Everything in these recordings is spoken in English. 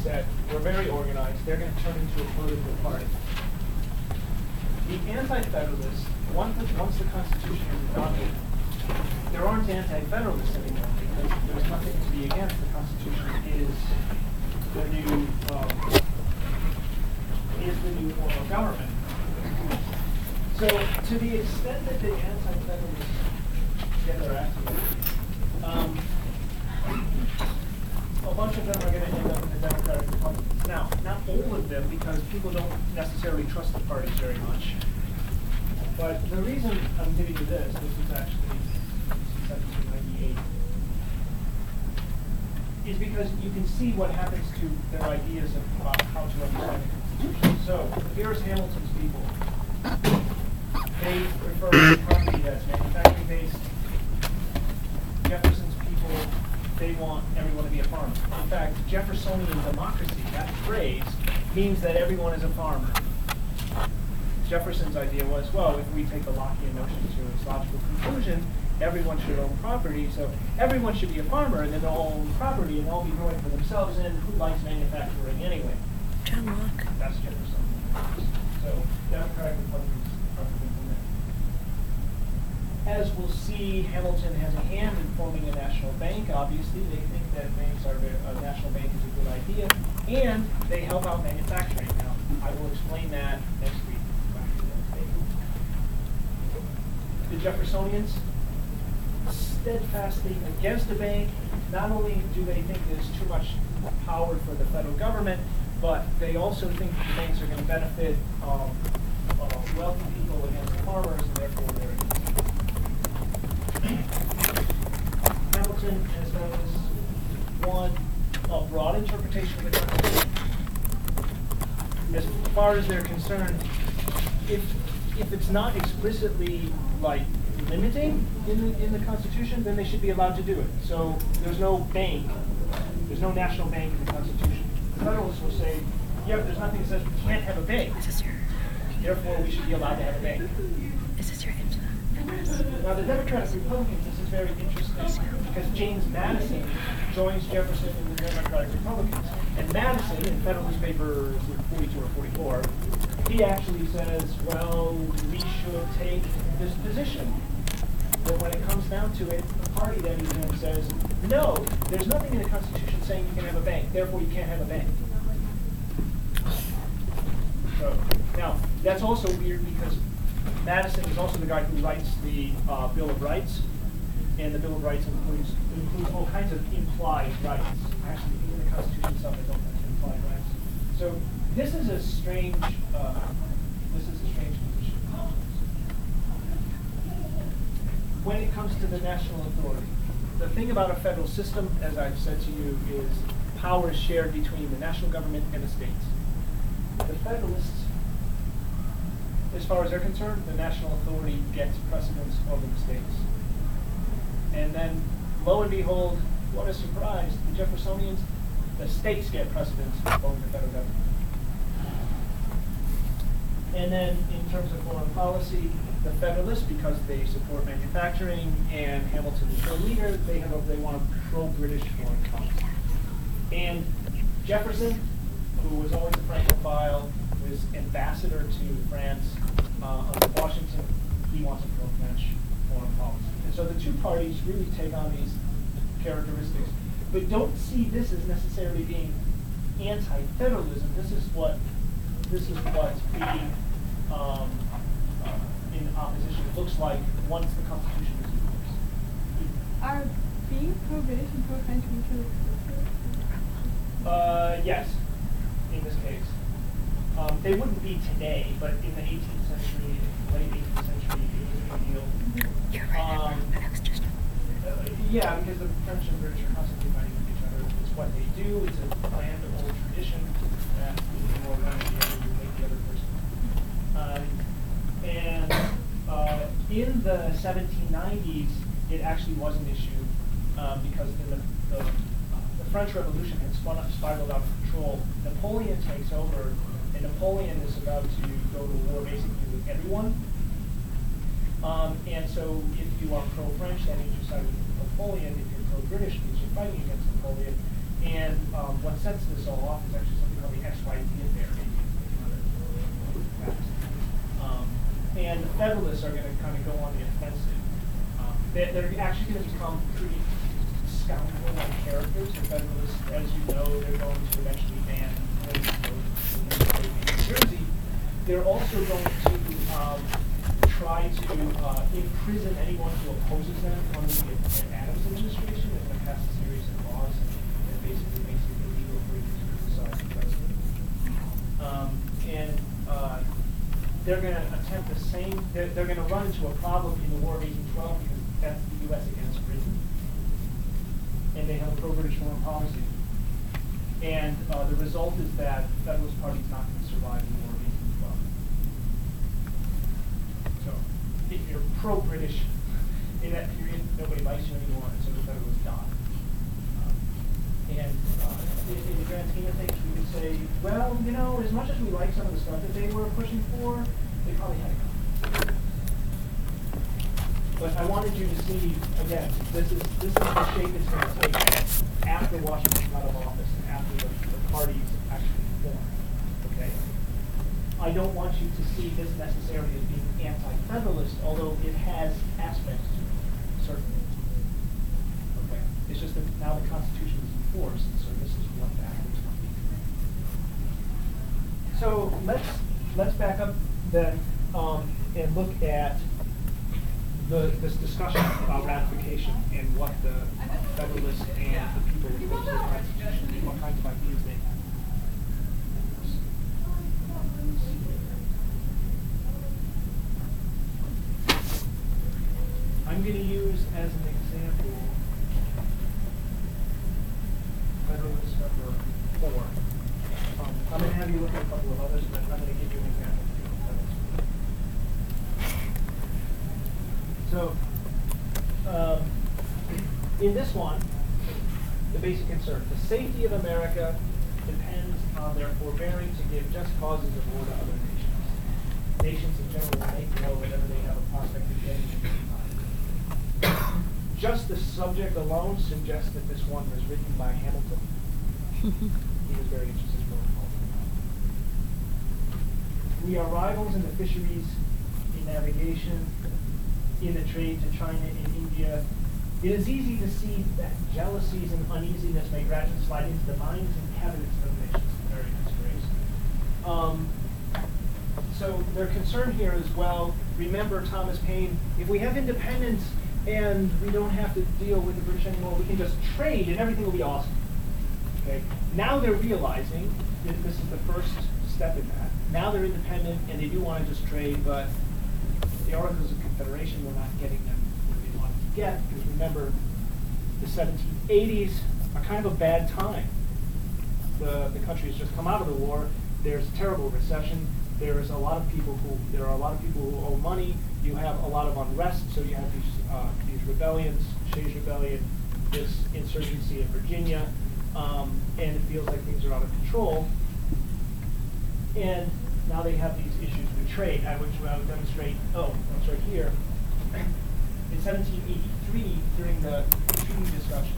that were very organized, they're going to turn into a political party. The anti-federalists, once the Constitution is adopted, there aren't anti-federalists anymore because there's nothing to be against. The Constitution is the new form of government. So, to the extent that the anti-federalists get their act together, a bunch of them are going to end up in the Democratic Republicans. Now, not all of them, because people don't necessarily trust the parties very much. But the reason I'm giving you this is actually 1798, is because you can see what happens to their ideas about how to understand the Constitution. So, here's Hamilton's people. They refer to the economy as manufacturing-based. Jefferson's people, they want everyone to be a farmer. In fact, Jeffersonian democracy, that phrase, means that everyone is a farmer. Jefferson's idea was, well, if we take the Lockean notion to its logical conclusion, everyone should own property, so everyone should be a farmer, and then they'll all own property, and they'll be growing for themselves, and who likes manufacturing anyway? John Locke. That's Jefferson. So, Democratic Republicans are from there. As we'll see, Hamilton has a hand in forming a national bank. Obviously, they think that a national bank is a good idea, and they help out manufacturing. Now, I will explain that next week. The Jeffersonians, steadfastly against the bank. Not only do they think there's too much power for the federal government, but they also think the banks are going to benefit wealthy people against the farmers, and therefore they're against. Hamilton has done a broad interpretation of the Constitution. As far as they're concerned, if it's not explicitly limiting in the Constitution, then they should be allowed to do it. So there's no bank, there's no national bank in the Constitution. The Federalists will say, yeah, there's nothing that says we can't have a bank. Is this your? Therefore, we should be allowed to have a bank. Is this your address? Now, the Democratic Republicans, this is very interesting because James Madison joins Jefferson in the Democratic Republicans. And Madison, in Federalist Paper 42 or 44, he actually says, well, we should take this position. But when it comes down to it, the party that he's in says, no, there's nothing in the Constitution saying you can have a bank, therefore you can't have a bank. So, now, that's also weird because Madison is also the guy who writes the Bill of Rights, and the Bill of Rights includes all kinds of implied rights. Actually, in the Constitution itself, they don't have implied rights. So this is a strange position. When it comes to the national authority, the thing about a federal system, as I've said to you, is power is shared between the national government and the states. The Federalists, as far as they're concerned, the national authority gets precedence over the states. And then, lo and behold, what a surprise, the Jeffersonians, the states get precedence over the federal government. And then, in terms of foreign policy, the Federalists, because they support manufacturing and Hamilton is their leader, they want a pro-British foreign policy. And Jefferson, who was always a Francophile, was ambassador to France under Washington, he wants a pro-French foreign policy. And so the two parties really take on these characteristics, but don't see this as necessarily being anti-federalism. This is what being in opposition looks like once the Constitution is in place. Are being pro-British and pro-French mutually exclusive? Yes, in this case. They wouldn't be today, but in the 18th century, late 18th century, it was a big deal. You're right. I was just. Yeah, because the French and British are constantly fighting with each other. It's what they do. It's a bland old tradition that is more one of the other to make the other person. And in the 1790s, it actually was an issue because the French Revolution had spiraled out of control. Napoleon takes over, and Napoleon is about to go to war basically with everyone. And so if you are pro-French, that means you're siding with Napoleon. If you're pro-British, it means you're fighting against Napoleon. And what sets this all off is actually something called the XYZ affair. And the Federalists are going to kind of go on the offensive. They're actually going to become pretty scoundrel-like characters. The Federalists, as you know, they're going to eventually ban votes in New Jersey. They're also going to try to imprison anyone who opposes them under the Adams administration. They're going to pass a series of laws that basically makes it illegal for you to criticize the president. They're going to attempt the same, they're going to run into a problem in the War of 1812 because that's the U.S. against Britain. And they have a pro-British foreign policy. And the result is that the Federalist Party is not going to survive the War of 1812. So if you're pro-British in that period, nobody likes you anymore, and so the Federalists die. In the grand scheme of things, we could say, well, you know, as much as we like some of the stuff that they were pushing for, they probably had it coming. But I wanted you to see, again, this is the shape it's going to take after Washington got out of office and after the parties actually formed. Okay? I don't want you to see this necessarily as being anti-federalist, although it has aspects to it, certainly. Okay? It's just that now the Constitution is enforced, and so this is what that looks like. So let's back up then and look at this discussion about ratification and what the Federalists and the people who voted for the Constitution and what kinds of ideas they have. I'm going to use as an example Federalist number 4. I'm going to have you look at a couple of others, but I'm going to give you an example. So, in this one, the basic concern, the safety of America depends on their forbearing to give just causes of war to other nations. Nations in general will make war whenever they have a prospect of getting it. Just the subject alone suggests that this one was written by Hamilton. He was very interested in foreign policy. We are rivals in the fisheries, in navigation, in the trade to China and India. It is easy to see that jealousies and uneasiness may gradually slide into the minds and cabinets of nations. Very nice phrase. So their concern here is, well, remember Thomas Paine, if we have independence and we don't have to deal with the British anymore, we can just trade and everything will be awesome. Okay? Now they're realizing that this is the first step in that. Now they're independent and they do want to just trade, but the Articles of Confederation were not getting them where they wanted to get, because remember, the 1780s are kind of a bad time. The country has just come out of the war. There's a terrible recession. There are a lot of people who owe money. You have a lot of unrest, so you have these rebellions, Shays Rebellion, this insurgency in Virginia, and it feels like things are out of control. And now they have these issues with trade, which I would demonstrate. Oh, it's right here. In 1783, during the treaty discussion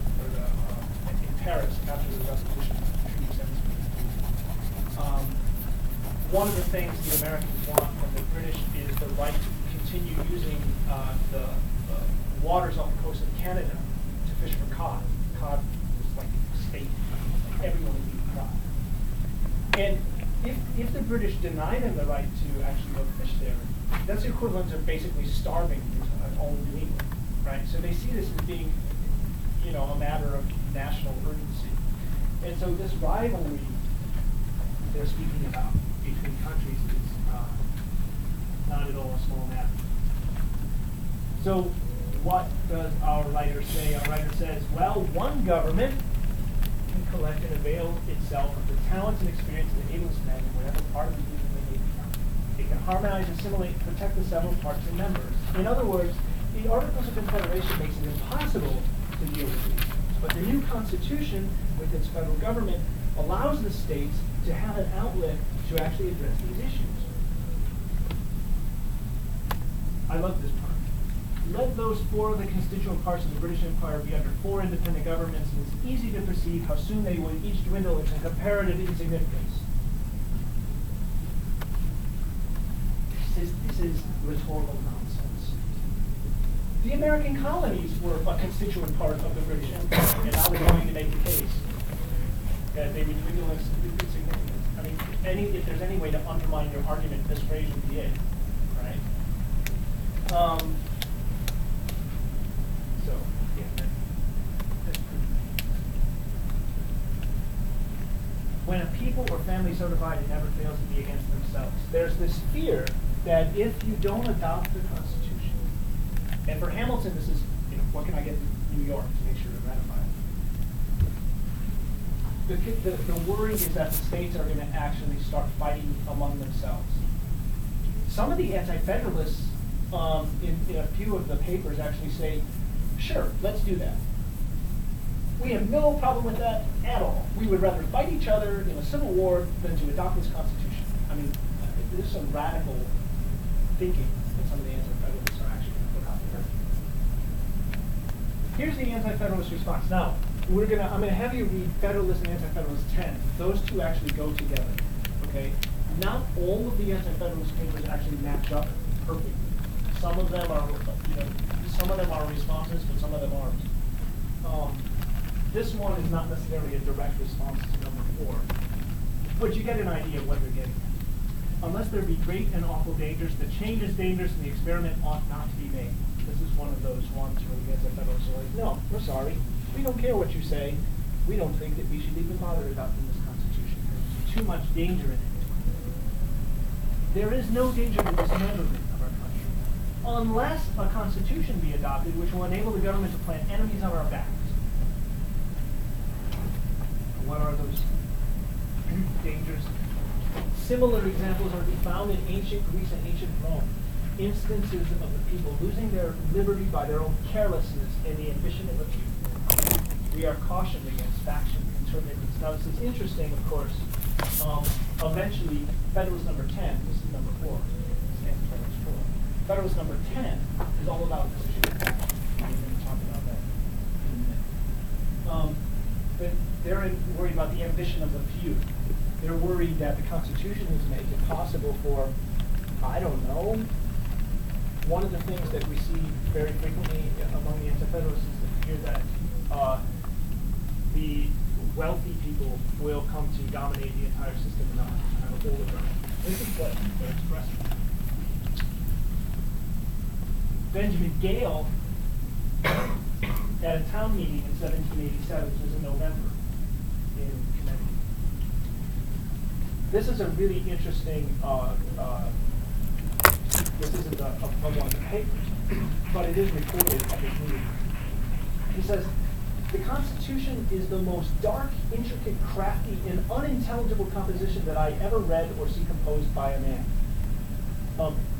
in Paris after the ratification of the Treaty of 1783, one of the things the Americans want from the British is the right to continue using the waters off the coast of Canada to fish for cod. Cod was like a state. Everyone would eat cod. And if the British deny them the right to actually go fish there, that's the equivalent of basically starving all of New England, right? So they see this as being, a matter of national urgency. And so this rivalry they're speaking about between countries is not at all a small matter. So what does our writer say? Our writer says, well, one government can collect and avail itself of the talents and experience of the ablest men in whatever part of the union they may become. It can harmonize, assimilate, and protect the several parts and members. In other words, the Articles of Confederation makes it impossible to deal with these issues. But the new Constitution, with its federal government, allows the states to have an outlet to actually address these issues. I love this part. let those four of the constituent parts of the British Empire be under four independent governments, and it's easy to perceive how soon they would each dwindle into comparative insignificance. This is rhetorical nonsense. The American colonies were a constituent part of the British Empire, and now they're going to make the case that they would dwindle into insignificance. I mean, if there's any way to undermine your argument, this phrase would be it, right? So, yeah, that's pretty. When a people or family so divided, it never fails to be against themselves. There's this fear that if you don't adopt the Constitution, and for Hamilton, this is, what can I get in New York to make sure to ratify it? The worry is that the states are going to actually start fighting among themselves. Some of the anti-federalists in a few of the papers actually say, sure, let's do that. We have no problem with that at all. We would rather fight each other in a civil war than to adopt this Constitution. I mean, there's some radical thinking that some of the anti-federalists are actually going to put out there. Here's the anti-federalist response. Now, I'm going to have you read Federalist and Anti-Federalist 10. Those two actually go together. Okay? Not all of the anti-federalist papers actually match up perfectly. Some of them are responses, but some of them aren't. This one is not necessarily a direct response to number 4, but you get an idea of what they're getting at. Unless there be great and awful dangers, the change is dangerous and the experiment ought not to be made. This is one of those ones where the anti-federalists are like, no, we're sorry. We don't care what you say. We don't think that we should even bother adopting this Constitution. There's too much danger in it. There is no danger in dismemberment of our country, unless a Constitution be adopted which will enable the government to plant enemies on our backs. What are those dangers? Similar examples are to be found in ancient Greece and ancient Rome. Instances of the people losing their liberty by their own carelessness and the ambition of a few. We are cautioned against faction and turbulence. Now, this is interesting, of course. Eventually, Federalist number 10, this is number 4, stands for Federalist 4. Federalist number 10 is all about this issue of faction. We're going to talk about that in a minute. But they're worried about the ambition of the few. They're worried that the Constitution is make it possible for, I don't know, one of the things that we see very frequently among the anti-federalists is the fear that the wealthy people will come to dominate the entire system and not have a hold over it. This is what they're expressing. Benjamin Gale, at a town meeting in 1787, this was in November, in Connecticut. This is a really interesting, this isn't one of the papers, but it is recorded at this meeting. He says, the Constitution is the most dark, intricate, crafty, and unintelligible composition that I ever read or see composed by a man.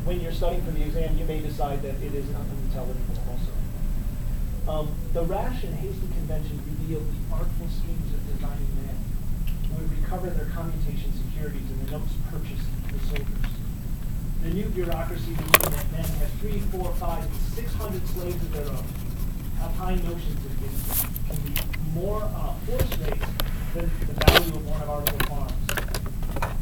When you're studying for the exam, you may decide that it is unintelligible also. The rash and hasty convention revealed the artful schemes of designing man, who would recover their commutation securities and the notes purchased for soldiers. The new bureaucracy believing that men have 3, 4, 5, and 600 slaves of their own, have high notions of this, can be more horse race than the value of one of our little farms.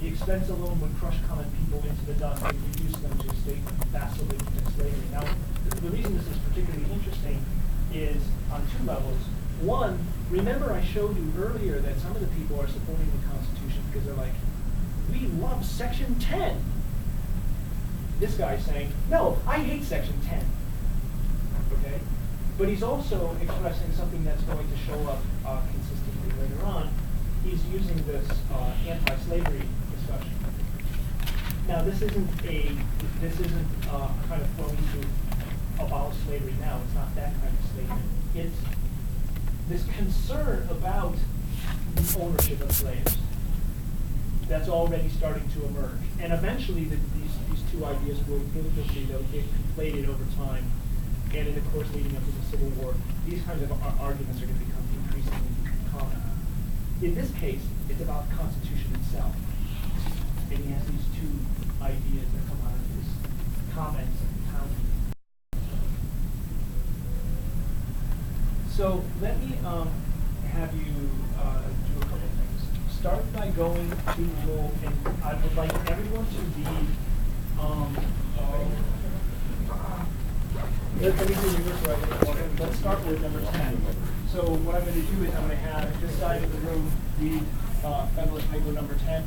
The expense alone would crush common people into the dust and reduce them to a state of vassalage and slavery. Now, the reason this is particularly interesting is on 2 levels. One, remember I showed you earlier that some of the people are supporting the Constitution because they're like, we love Section 10. This guy's saying, no, I hate Section 10. Okay? But he's also expressing something that's going to show up consistently later on. He's using this anti-slavery discussion. Now, this isn't kind of flowing to abolish slavery now. It's not that kind of statement. It's this concern about the ownership of slaves that's already starting to emerge. And eventually, these 2 ideas will they'll get conflated over time. And in the course leading up to the Civil War, these kinds of arguments are going to become increasingly common. In this case, it's about the Constitution itself. And he has these 2 ideas that come out of his comments and town meeting. So let me have you do a couple things. Start by going to rule, and I would like everyone to read. Let me do reverse order. Let's start with number 10. So what I'm going to do is I'm going to have this side of the room read Federalist paper number 10.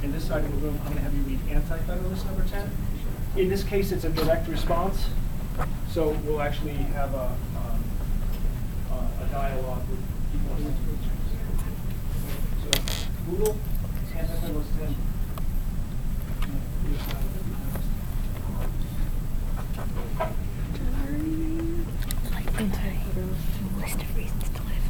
In this side of the room, I'm going to have you read Anti-Federalist number 10. In this case, it's a direct response. So we'll actually have a dialogue with people. So Google Anti-Federalist 10. Like anti-federalist list of reasons to live.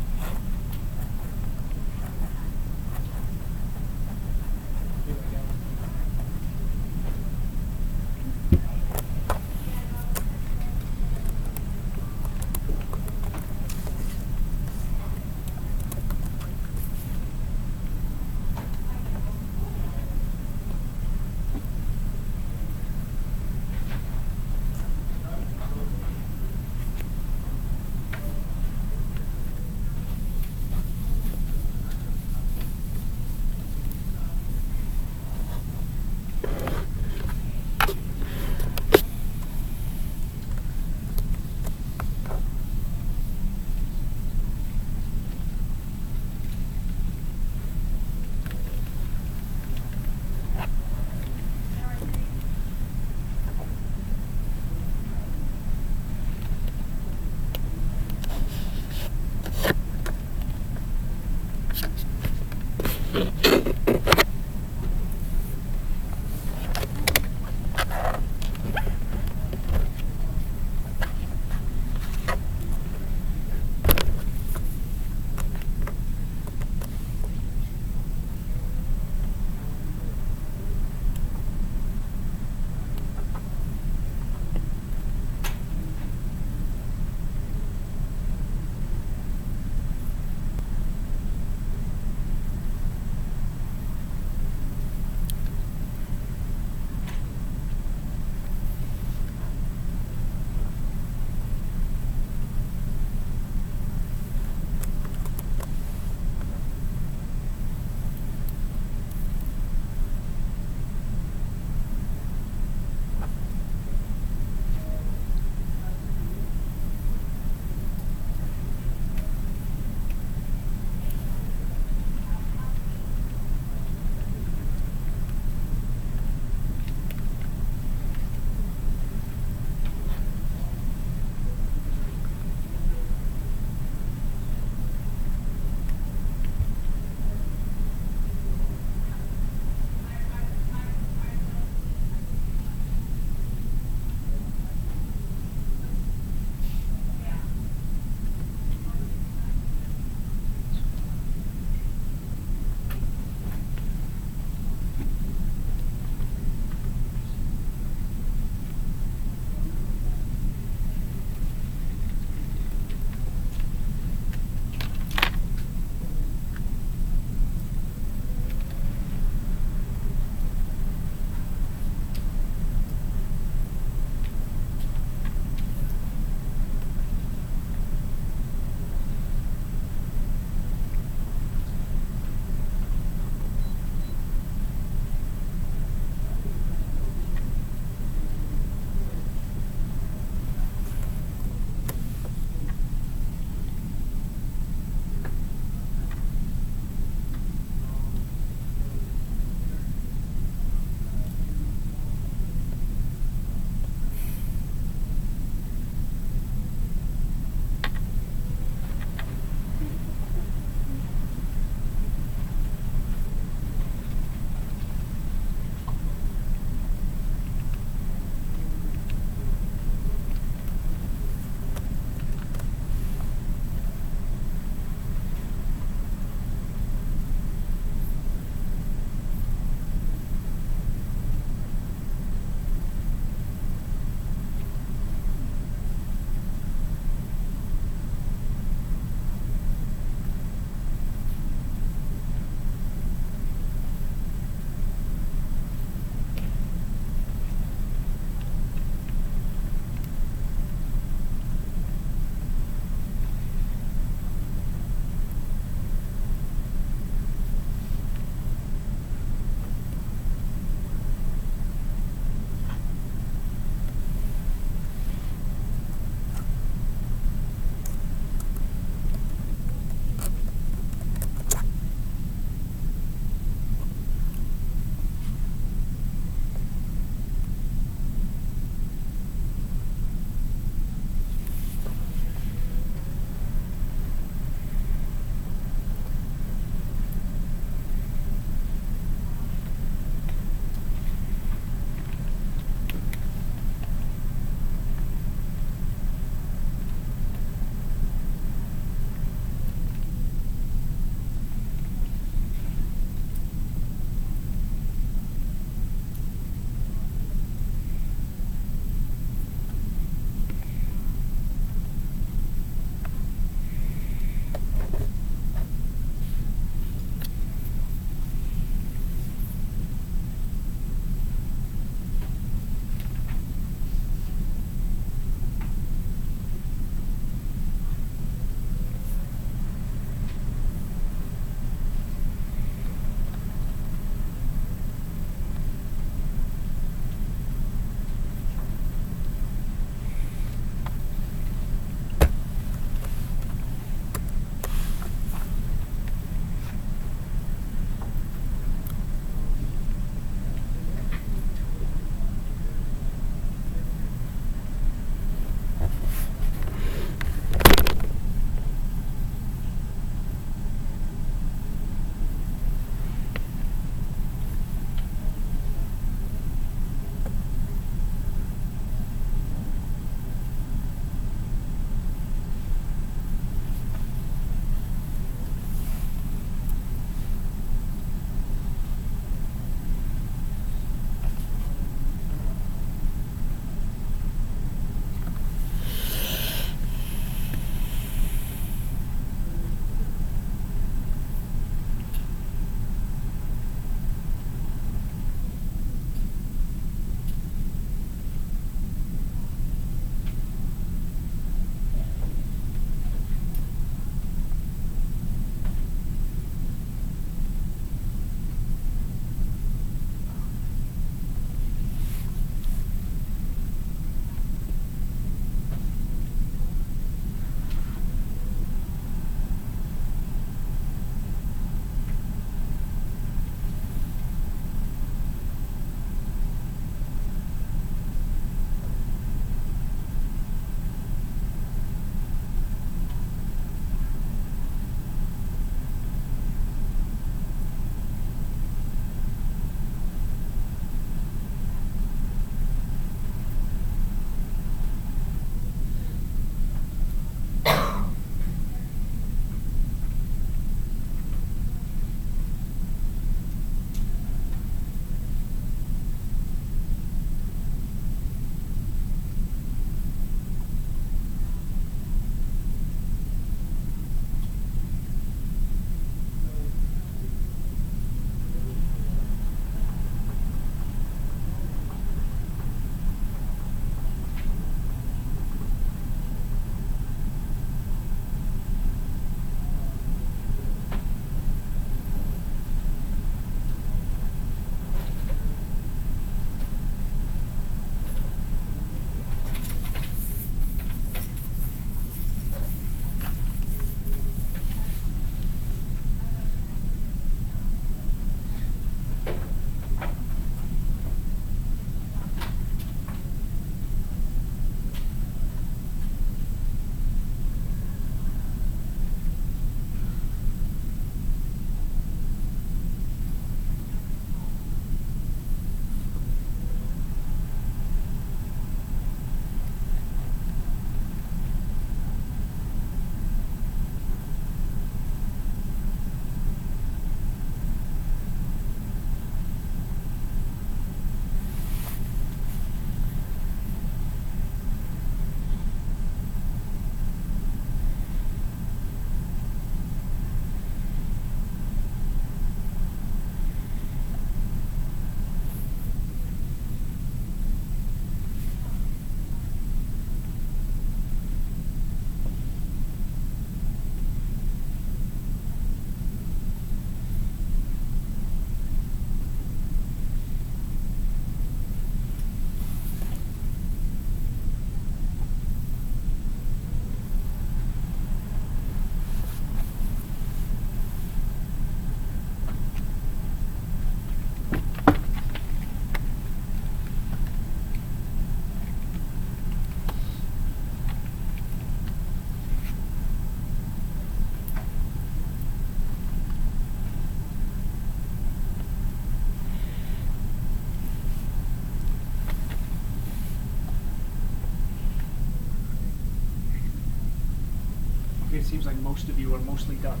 it seems like most of you are mostly done.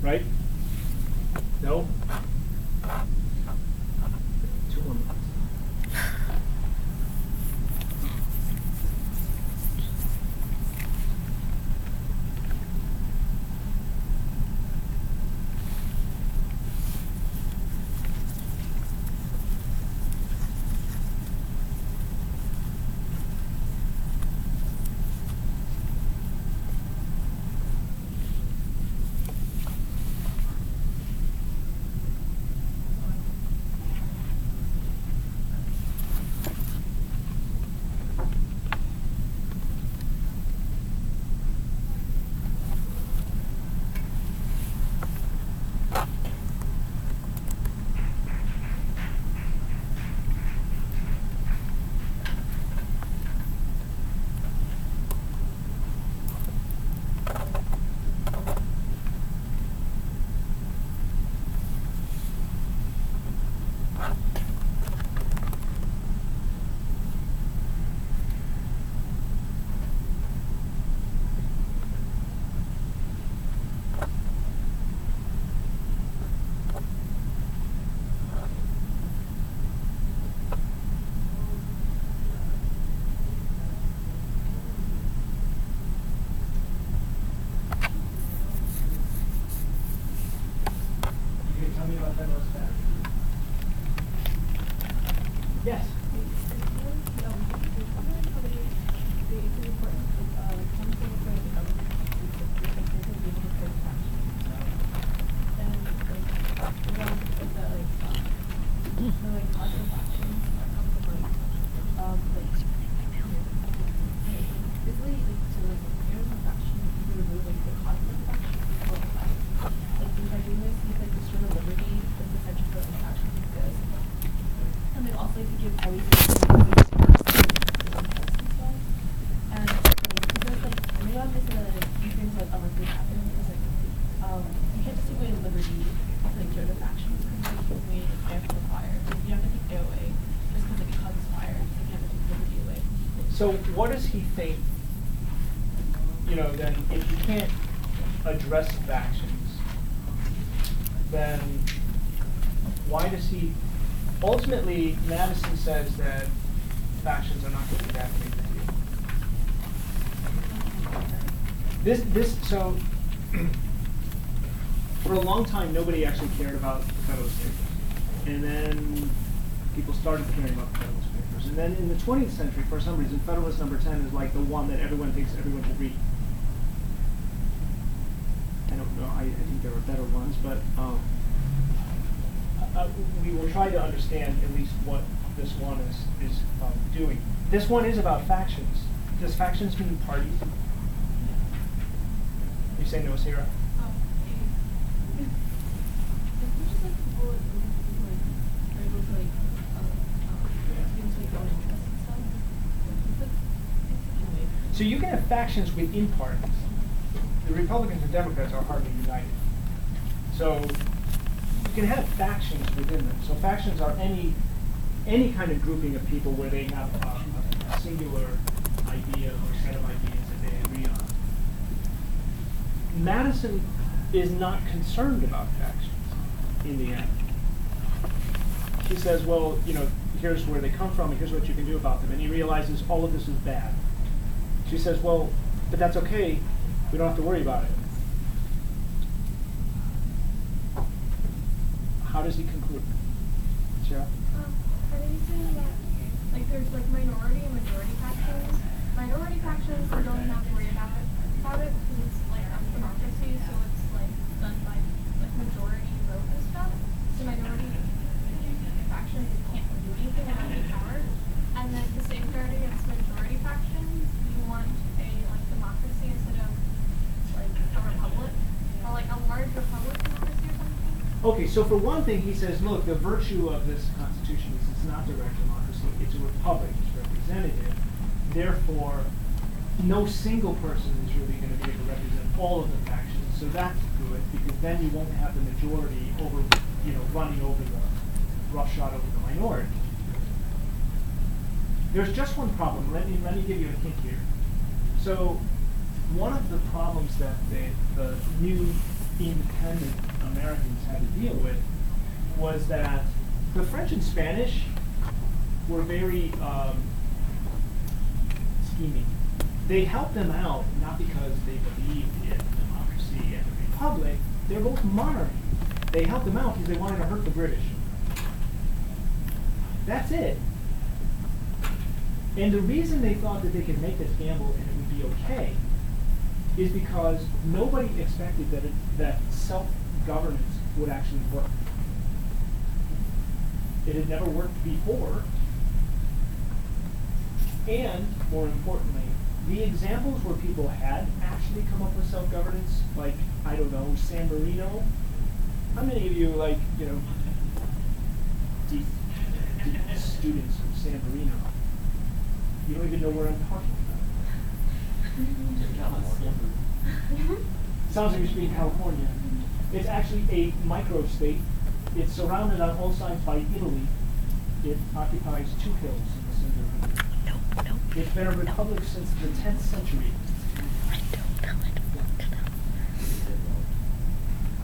Right? No? 2 more minutes. Yes. So what does he think, then if you can't address factions, then why does he, ultimately Madison says that factions are not going to be that big a deal. So for a long time nobody actually cared about the Federalist Papers. And then people started caring about the Federalist Papers. And then in the 20th century, for some reason, Federalist number 10 is like the one that everyone thinks everyone should read. I don't know, I think there are better ones, but we will try to understand at least what this one is doing. This one is about factions. Does factions mean parties? You say no, Sarah? So you can have factions within parties. The Republicans and Democrats are hardly united. So you can have factions within them. So factions are any kind of grouping of people where they have a singular idea or set of ideas that they agree on. Madison is not concerned about factions in the end. She says, well, here's where they come from and here's what you can do about them. And he realizes all of this is bad. She says, well, but that's okay. We don't have to worry about it. How does he conclude? Sarah? Are they saying that, there's, minority and majority factions? Minority factions, we don't have to worry about it, because it's, a democracy, so it's, done by, majority vote and stuff. So minority factions can't do anything without any power. And then to safeguard against majority factions, you want a, democracy instead of, a republic, or, a large republic democracy or something. Okay, so for one thing, he says, look, the virtue of this Constitution is it's not direct democracy, it's a republic, it's representative. Therefore, no single person is really going to be able to represent all of the factions, so that's good, because then you won't have the majority running over the roughshod over the minority. There's just one problem. Let me give you a hint here. So one of the problems that the new independent Americans had to deal with was that the French and Spanish were very scheming. They helped them out not because they believed in democracy and the republic. They're both monarchies. They helped them out because they wanted to hurt the British. That's it. And the reason they thought that they could make this gamble and it would be okay is because nobody expected that self-governance would actually work. It had never worked before. And, more importantly, the examples where people had actually come up with self-governance, like, I don't know, San Marino. How many of you, like, you know, deep students of San Marino? You don't even know where I'm talking about. Sounds like you're speaking California. It's actually a micro-state. It's surrounded on all sides by Italy. It occupies 2 hills in the center of it. No. It's been a republic since the 10th century.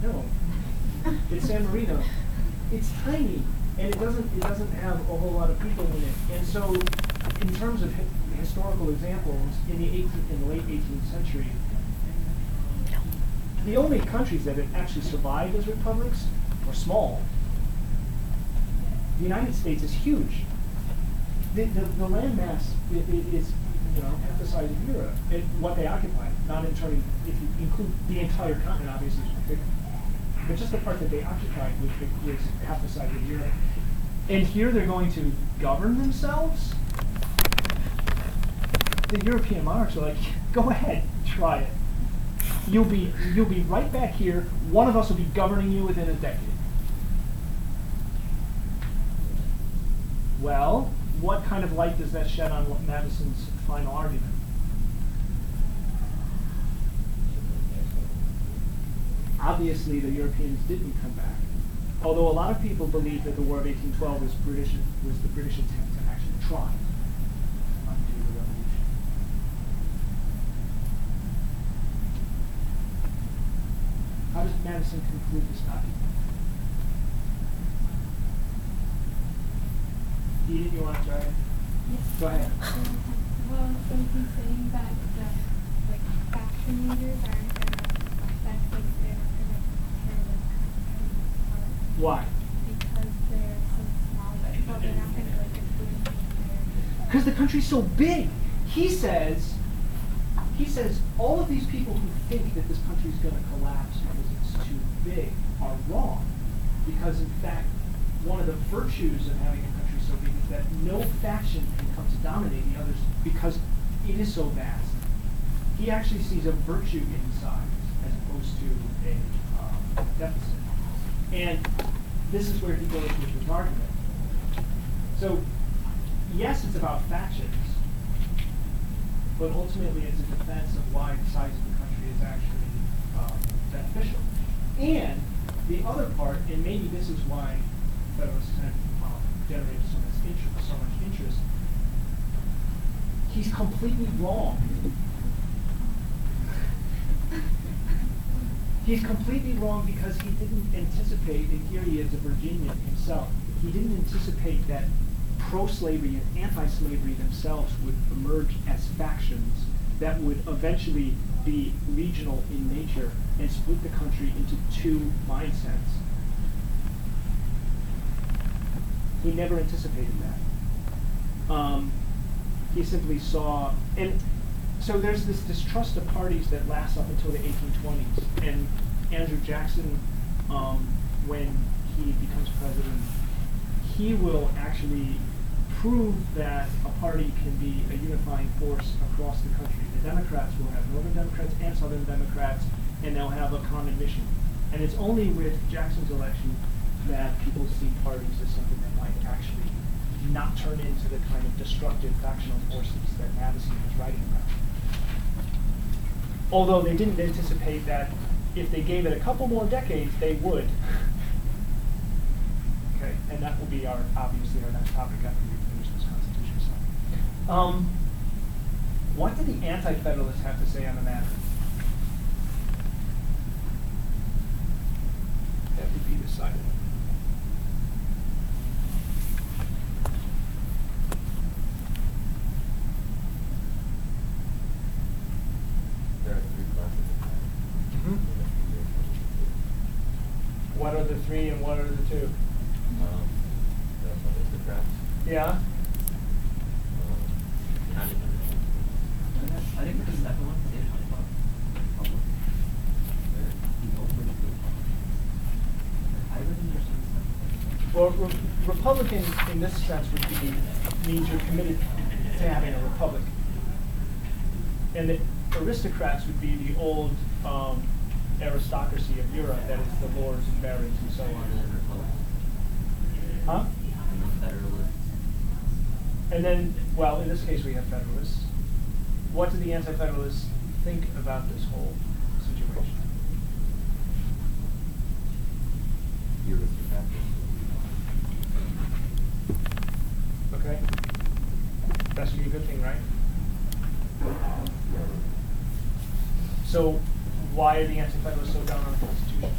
No. It's San Marino. It's tiny, and it doesn't have a whole lot of people in it. And so, in terms of historical examples, in the late 18th century, the only countries that had actually survived as republics were small. The United States is huge. The landmass is, you know, half the size of Europe. What they occupy, not in terms, if you include the entire continent, obviously it's bigger. But just the part that they occupied was half the size of Europe. And here they're going to govern themselves? The European monarchs are like, go ahead, try it. You'll be right back here. One of us will be governing you within a decade. Well, what kind of light does that shed on Madison's final argument? Obviously, the Europeans didn't come back. Although a lot of people believe that the War of 1812 was the British attempt to actually try to undo the revolution. How does Madison conclude this document? Edith, you want to try it? Yes. Go ahead. Well, so he's saying that the faction leaders aren't gonna affect their Why? because they're so small. Well, they're not gonna influence their. Because the country's so big. He says all of these people who think that this country's going to collapse because it's too big are wrong. Because in fact, one of the virtues of having a country so big is that no faction can come to dominate the others because it is so vast. He actually sees a virtue in size as opposed to a deficit. And this is where he goes with his argument. So, yes, it's about factions, but ultimately it's a defense of why the size of the country is actually beneficial. And the other part, and maybe this is why Federalists kind of generated so much interest, he's completely wrong. He's completely wrong because he didn't anticipate, and here he is, a Virginian himself, he didn't anticipate that pro-slavery and anti-slavery themselves would emerge as factions that would eventually be regional in nature and split the country into 2 mindsets. He never anticipated that. He simply saw, and so there's this distrust of parties that lasts up until the 1820s. And Andrew Jackson, when he becomes president, he will actually prove that a party can be a unifying force across the country. The Democrats will have Northern Democrats and Southern Democrats, and they'll have a common mission. And it's only with Jackson's election that people see parties as something that might actually not turn into the kind of destructive factional forces that Madison was writing about. Although they didn't anticipate that if they gave it a couple more decades, they would. Okay, and that will be obviously our next topic after we finish this Constitution stuff. What did the Anti-Federalists have to say on the matter? That would be decided. There are 3 classes. Mhm. What are the 3 and what are the 2? The aristocrats. Yeah? Kind of. I think the second one is public. I would understand that. Well, Republican in this sense would be, means you're committed to having a republic. And the aristocrats would be the old aristocracy of Europe, that is the lords and barons and so on. Huh? Federalists. And then, well, in this case we have federalists. What do the Anti-Federalists think about this whole situation? The aristocrats. Okay? That should be a good thing, right? So, why are the Anti-Federalists so down on the Constitution?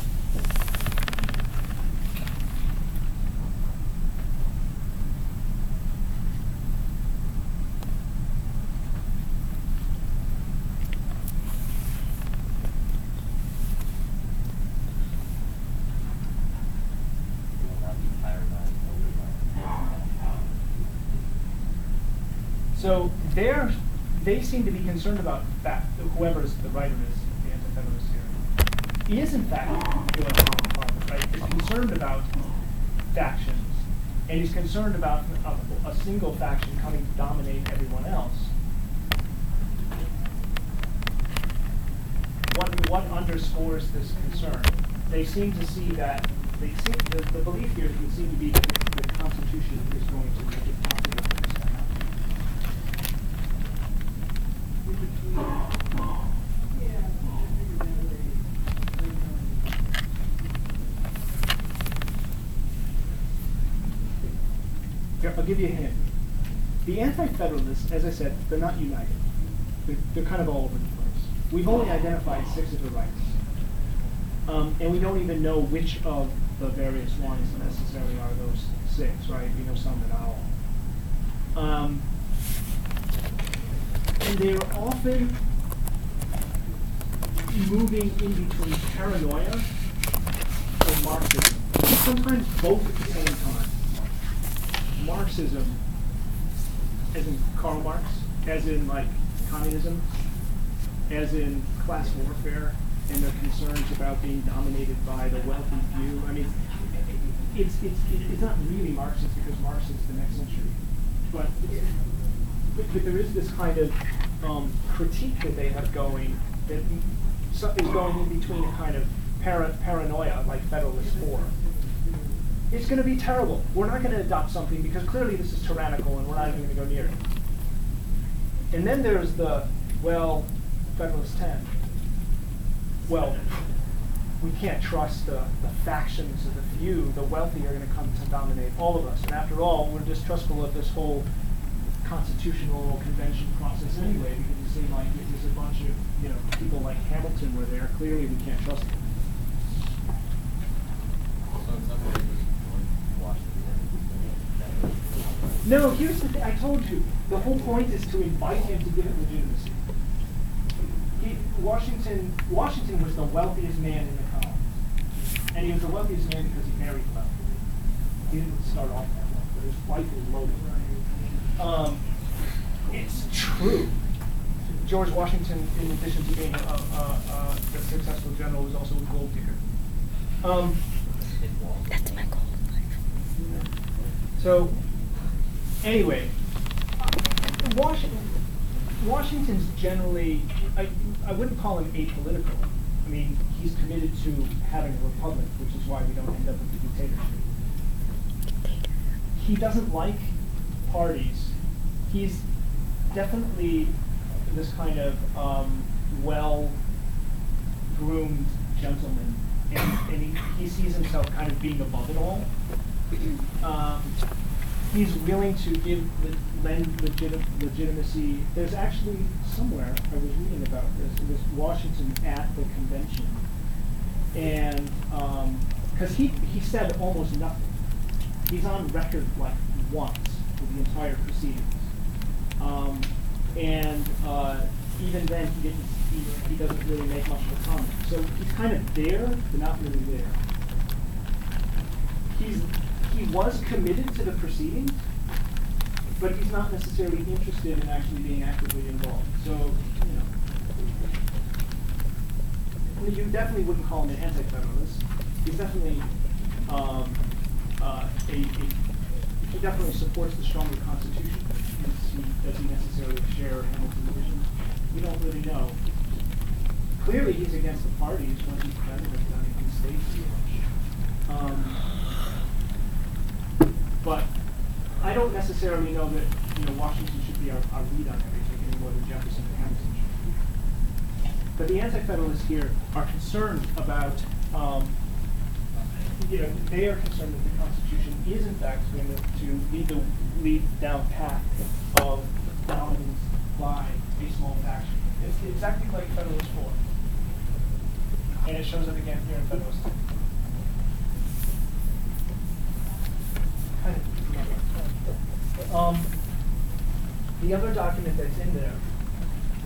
They will not be tyrannized over So they seem to be concerned about that, whoever the writer is, the Anti-Federalist here. He is in fact right? He's concerned about factions, and he's concerned about a single faction coming to dominate everyone else. What underscores this concern? They seem to see that the belief here would seem to be that the Constitution is going to make it possible for this to happen. Here, I'll give you a hint. The Anti-Federalists, as I said, they're not united. They're kind of all over the place. We've only identified 6 of the rights. And we don't even know which of the various ones necessarily are those 6, right? We know some but not all. And they're often moving in between paranoia and Marxism. Sometimes both at the same time. Marxism, as in Karl Marx, as in like communism, as in class warfare, and their concerns about being dominated by the wealthy few. I mean, it's not really Marxist because Marx is the next century, but there is this kind of critique that they have going that is going in between a kind of paranoia, like Federalist 4. It's going to be terrible. We're not going to adopt something because clearly this is tyrannical and we're not even going to go near it. And then there's the, well, Federalist 10. Well, we can't trust the factions of the few. The wealthy are going to come to dominate all of us. And after all, we're distrustful of this whole constitutional convention process anyway, because it seemed like if there's a bunch of people like Hamilton were there, clearly we can't trust them. So in some ways, Washington. No, here's the thing. I told you. The whole point is to invite him to give it legitimacy. Washington was the wealthiest man in the colony. And he was the wealthiest man because he married well. He didn't start off that well, but his wife was loaded. It's true. George Washington, in addition to being a successful general, was also a gold digger. That's my goal. So, anyway, Washington's generally, I wouldn't call him apolitical. I mean, he's committed to having a republic, which is why we don't end up with a dictatorship. He doesn't like parties. He's definitely this kind of well-groomed gentleman, and he sees himself kind of being above it all. he's willing to lend legitimacy. There's actually somewhere I was reading about this. It was Washington at the convention, and because he said almost nothing. He's on record like once for the entire proceedings, and even then he doesn't really make much of a comment. So he's kind of there, but not really there. He was committed to the proceedings, but he's not necessarily interested in actually being actively involved. So, you definitely wouldn't call him an anti-federalist. He's definitely he definitely supports the stronger Constitution. Does he necessarily share Hamilton's vision? We don't really know. Clearly, he's against the parties when he's president. I mean, he states but I don't necessarily know that Washington should be our lead on everything any more than Jefferson and Hamilton should. But the anti-federalists here are concerned about, they are concerned that the Constitution is in fact going to lead down path of dominance by a small faction. It's exactly like Federalist 4, and it shows up again here in Federalist 2. The other document that's in there,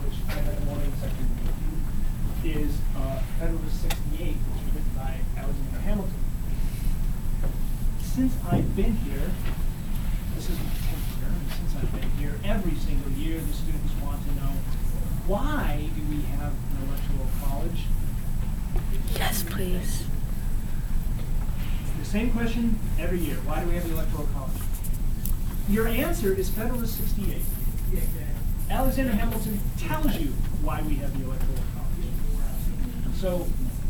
which I had the morning section, is Federalist 68, which was written by Alexander Hamilton. Since I've been here, this is my 10th term, since I've been here, every single year the students want to know, why do we have an electoral college? Yes, please. The same question every year. Why do we have the electoral college? Your answer is Federalist 68. Alexander Hamilton tells you why we have the electoral college. So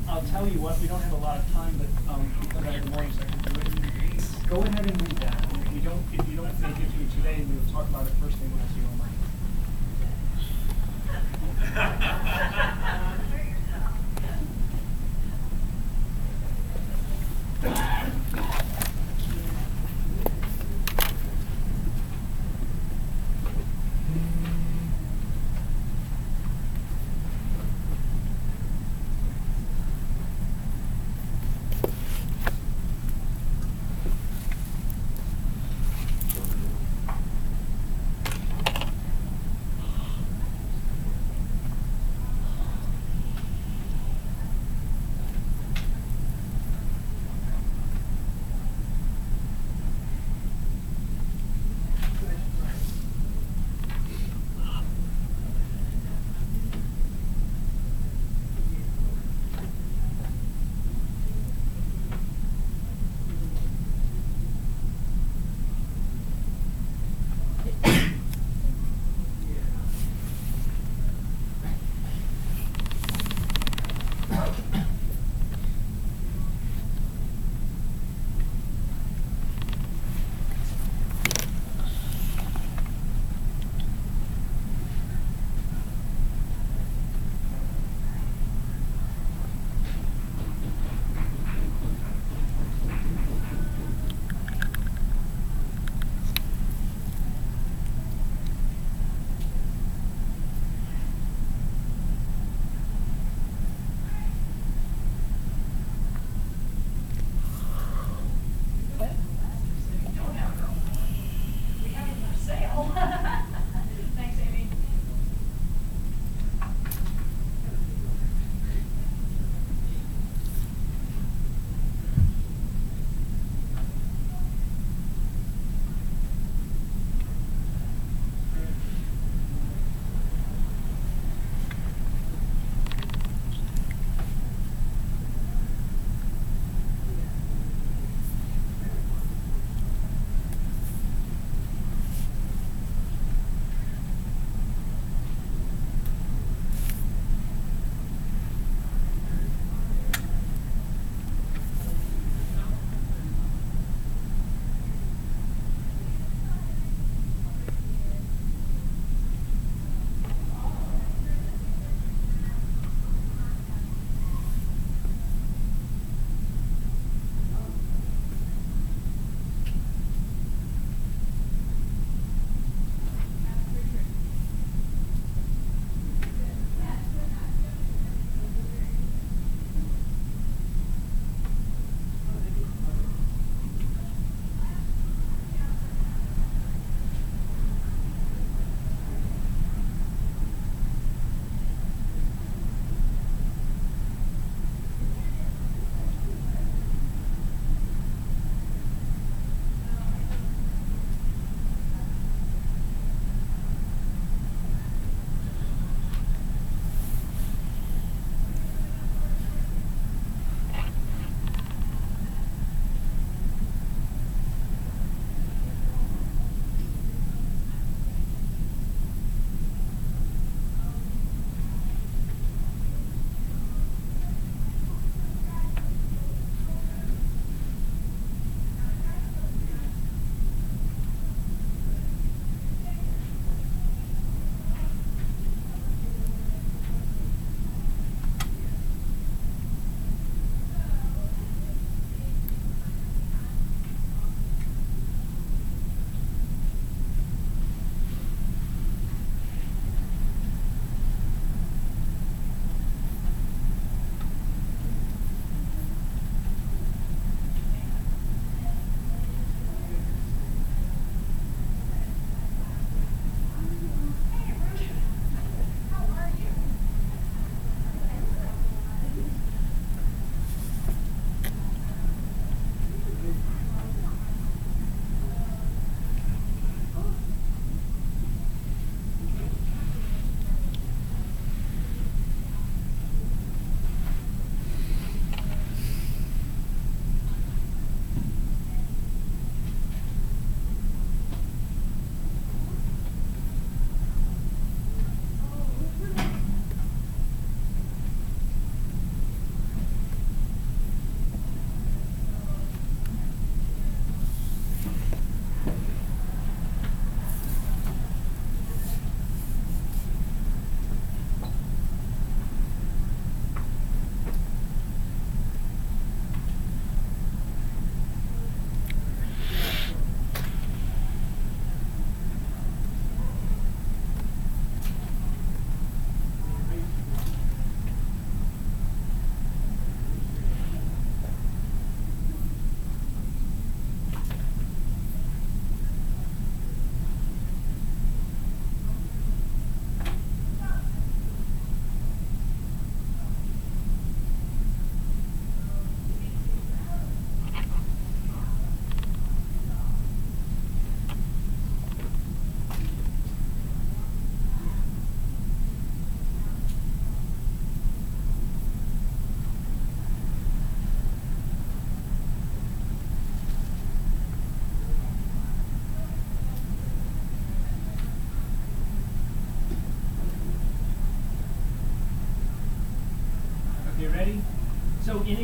I'll tell you what, we don't have a lot of time, but because I have the morning section to it, go ahead and read that. And if you don't make it through today, we'll talk about it first thing when I see you online.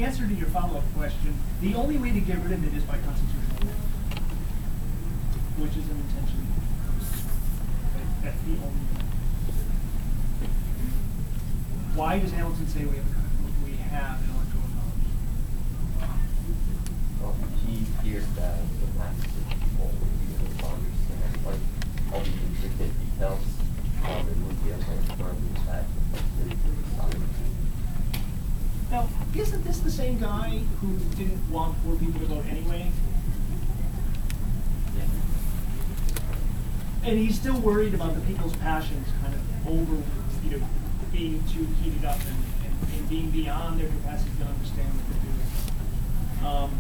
answer to your follow-up question, the only way to get rid of it is by constitutional law, which is an intention. That's the only way. Why does Hamilton say we have an electoral college? Well, he fears that the masses of people would be able to understand, like, all the intricate details, it would be able to firmly attack the society. Now, isn't this the same guy who didn't want poor people to vote anyway? Yeah. And he's still worried about the people's passions kind of being too heated up and being beyond their capacity to understand what they're doing.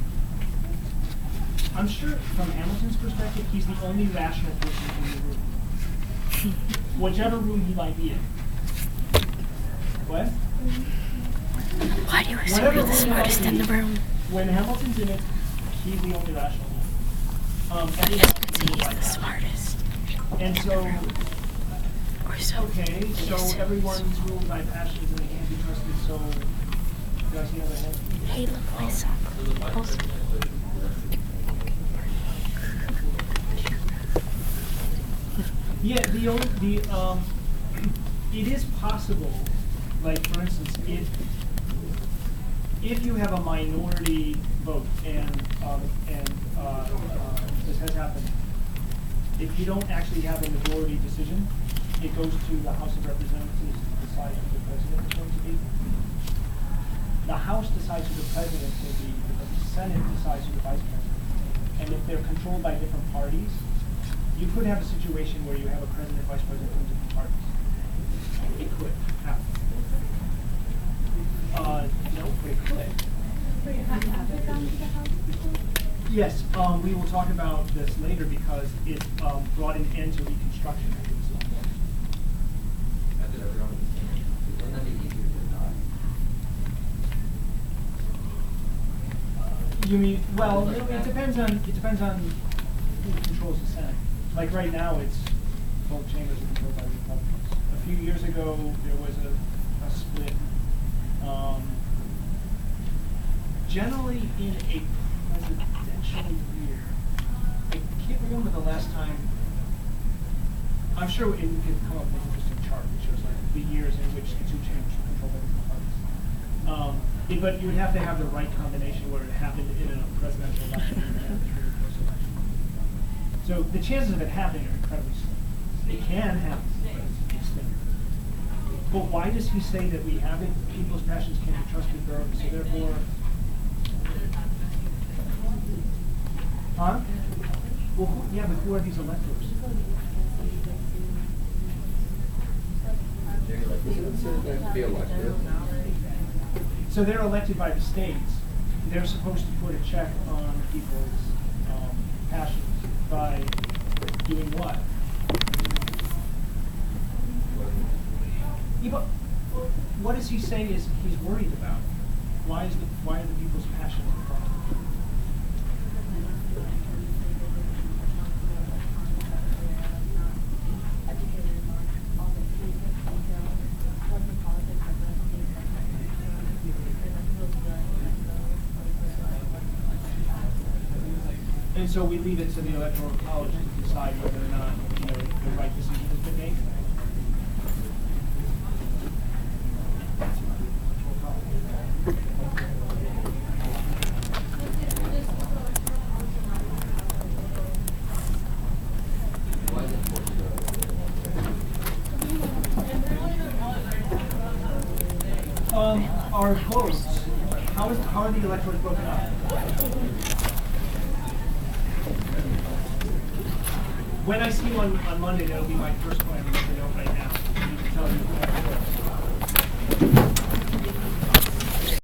I'm sure from Hamilton's perspective, he's the only rational person in the room. Whichever room he might be in. What? Why do you assume Whatever you're the room he smartest might in be, the room? When Hamilton's in it, he's the only rational one. But Everyone he's else is like the that. smartest. And so, Or so. okay, he so assumes. everyone's ruled by passions and they can't be trusted, so you guys see how that happens? Hey, look, my sock. Also. Yeah, it is possible, like for instance, if you have a minority vote and this has happened, if you don't actually have a majority decision, it goes to the House of Representatives to decide who the president is going to be. The House decides who the president will be, but the Senate decides who the vice president is. And if they're controlled by different parties, you could have a situation where you have a president, vice president from different parties. It could happen. No, but it could. So you have to have it down to the house before? Yes, we will talk about this later because it brought an end to Reconstruction. Wouldn't that be easier to not? You mean, well, no, it depends on who controls the Senate. Like right now, it's both chambers are controlled by Republicans. A few years ago, there was a split. Generally, in a presidential year, I can't remember the last time. I'm sure it could come up with an interesting chart that shows like the years in which the two chambers were controlled by different parties. But you would have to have the right combination where it happened in a presidential election and a really close election. So the chances of it happening are incredibly slim. It can happen, but it's slim. But why does he say that we have it? People's passions can't be trusted, so therefore. Huh? Well, yeah, but who are these electors? Be elected. So they're elected by the states. They're supposed to put a check on people's passions by doing what? Yeah, but what does he say is he's worried about? Why are the people's passions the problem? And so we leave it to the Electoral College to decide whether or not, the right decision has been made. Our votes, how are the electors broken up? When I see you on Monday, that'll be my first one I'm going to know right now. I need to tell you who I vote.